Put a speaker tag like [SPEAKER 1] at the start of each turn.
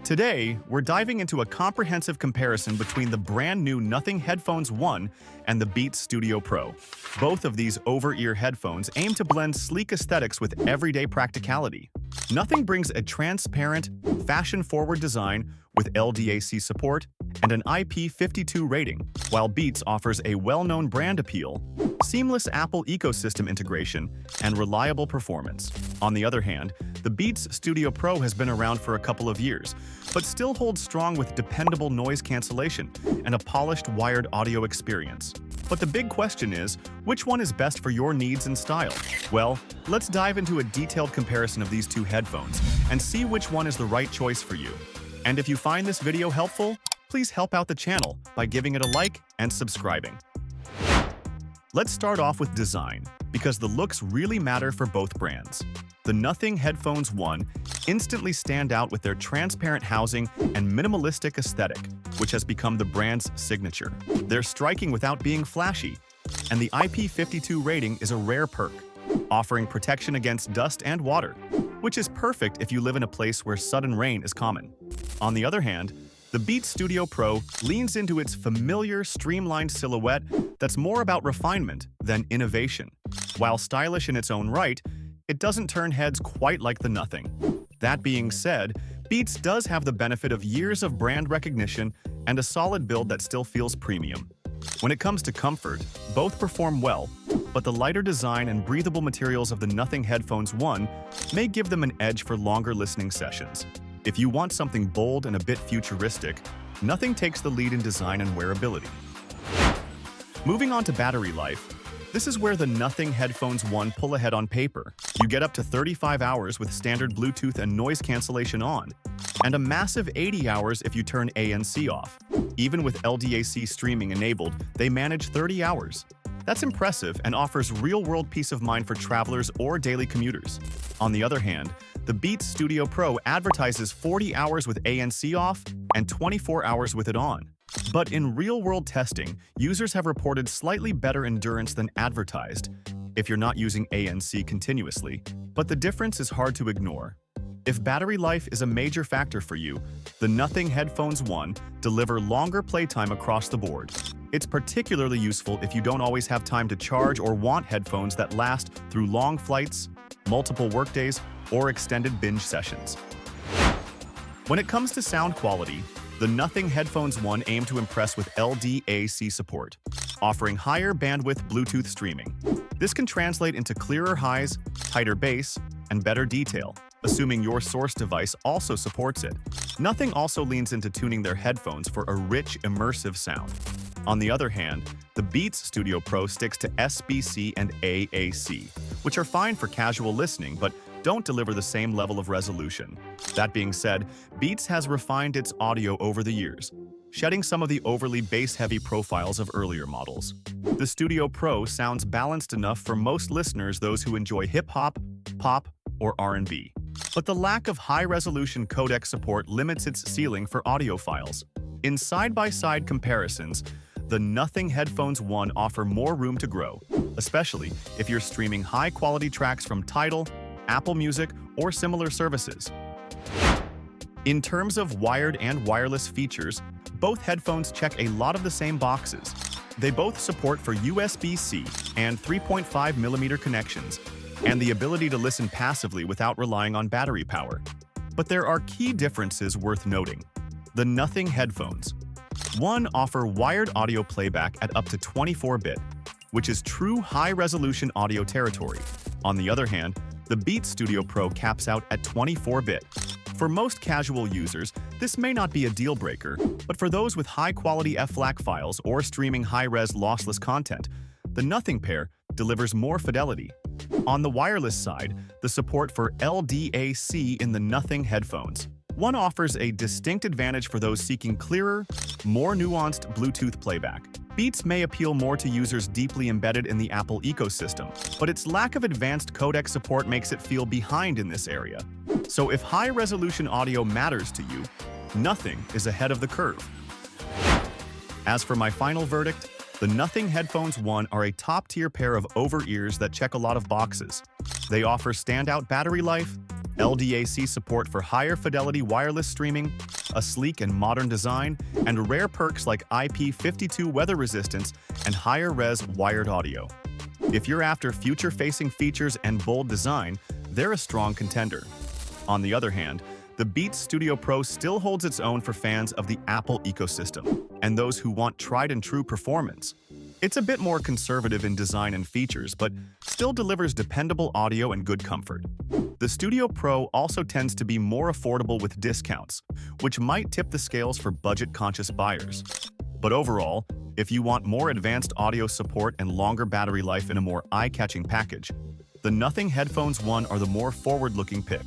[SPEAKER 1] Today, we're diving into a comprehensive comparison between the brand new Nothing Headphones 1 and the Beats Studio Pro. Both of these over-ear headphones aim to blend sleek aesthetics with everyday practicality. Nothing brings a transparent, fashion-forward design with LDAC support and an IP52 rating, while Beats offers a well-known brand appeal, seamless Apple ecosystem integration, and reliable performance. On the other hand, the Beats Studio Pro has been around for a couple of years, but still holds strong with dependable noise cancellation and a polished wired audio experience. But the big question is, which one is best for your needs and style? Well, let's dive into a detailed comparison of these two headphones and see which one is the right choice for you. And if you find this video helpful, please help out the channel by giving it a like and subscribing. Let's start off with design, because the looks really matter for both brands. The Nothing Headphones 1 instantly stand out with their transparent housing and minimalistic aesthetic, which has become the brand's signature. They're striking without being flashy, and the IP52 rating is a rare perk, offering protection against dust and water, which is perfect if you live in a place where sudden rain is common. On the other hand, the Beats Studio Pro leans into its familiar, streamlined silhouette that's more about refinement than innovation. While stylish in its own right, it doesn't turn heads quite like the Nothing. That being said, Beats does have the benefit of years of brand recognition and a solid build that still feels premium. When it comes to comfort, both perform well, but the lighter design and breathable materials of the Nothing Headphones 1 may give them an edge for longer listening sessions. If you want something bold and a bit futuristic, Nothing takes the lead in design and wearability. Moving on to battery life, this is where the Nothing Headphones 1 pull ahead on paper. You get up to 35 hours with standard Bluetooth and noise cancellation on, and a massive 80 hours if you turn ANC off. Even with LDAC streaming enabled, they manage 30 hours. That's impressive and offers real-world peace of mind for travelers or daily commuters. On the other hand, the Beats Studio Pro advertises 40 hours with ANC off and 24 hours with it on. But in real-world testing, users have reported slightly better endurance than advertised if you're not using ANC continuously, but the difference is hard to ignore. If battery life is a major factor for you, the Nothing Headphones 1 deliver longer playtime across the board. It's particularly useful if you don't always have time to charge or want headphones that last through long flights, multiple workdays, or extended binge sessions. When it comes to sound quality, the Nothing Headphones 1 aim to impress with LDAC support, offering higher bandwidth Bluetooth streaming. This can translate into clearer highs, tighter bass, and better detail, assuming your source device also supports it. Nothing also leans into tuning their headphones for a rich, immersive sound. On the other hand, the Beats Studio Pro sticks to SBC and AAC, which are fine for casual listening but don't deliver the same level of resolution. That being said, Beats has refined its audio over the years, shedding some of the overly bass-heavy profiles of earlier models. The Studio Pro sounds balanced enough for most listeners, those who enjoy hip-hop, pop, or R&B. But the lack of high-resolution codec support limits its ceiling for audiophiles. In side-by-side comparisons, the Nothing Headphones 1 offer more room to grow, especially if you're streaming high-quality tracks from Tidal, Apple Music, or similar services. In terms of wired and wireless features, both headphones check a lot of the same boxes. They both support for USB-C and 3.5mm connections, and the ability to listen passively without relying on battery power. But there are key differences worth noting. The Nothing Headphones 1 offer wired audio playback at up to 24-bit, which is true high-resolution audio territory. On the other hand, the Beats Studio Pro caps out at 24-bit. For most casual users, this may not be a deal-breaker, but for those with high-quality FLAC files or streaming high-res lossless content, the Nothing pair delivers more fidelity. On the wireless side, the support for LDAC in the Nothing Headphones 1 offers a distinct advantage for those seeking clearer, more nuanced Bluetooth playback. Beats may appeal more to users deeply embedded in the Apple ecosystem, but its lack of advanced codec support makes it feel behind in this area. So if high-resolution audio matters to you, Nothing is ahead of the curve. As for my final verdict, the Nothing Headphones 1 are a top-tier pair of over-ears that check a lot of boxes. They offer standout battery life, LDAC support for higher fidelity wireless streaming, a sleek and modern design, and rare perks like IP52 weather resistance and higher res wired audio. If you're after future-facing features and bold design, they're a strong contender. On the other hand, the Beats Studio Pro still holds its own for fans of the Apple ecosystem and those who want tried-and-true performance. It's a bit more conservative in design and features, but still delivers dependable audio and good comfort. The Studio Pro also tends to be more affordable with discounts, which might tip the scales for budget-conscious buyers. But overall, if you want more advanced audio support and longer battery life in a more eye-catching package, the Nothing Headphones 1 are the more forward-looking pick.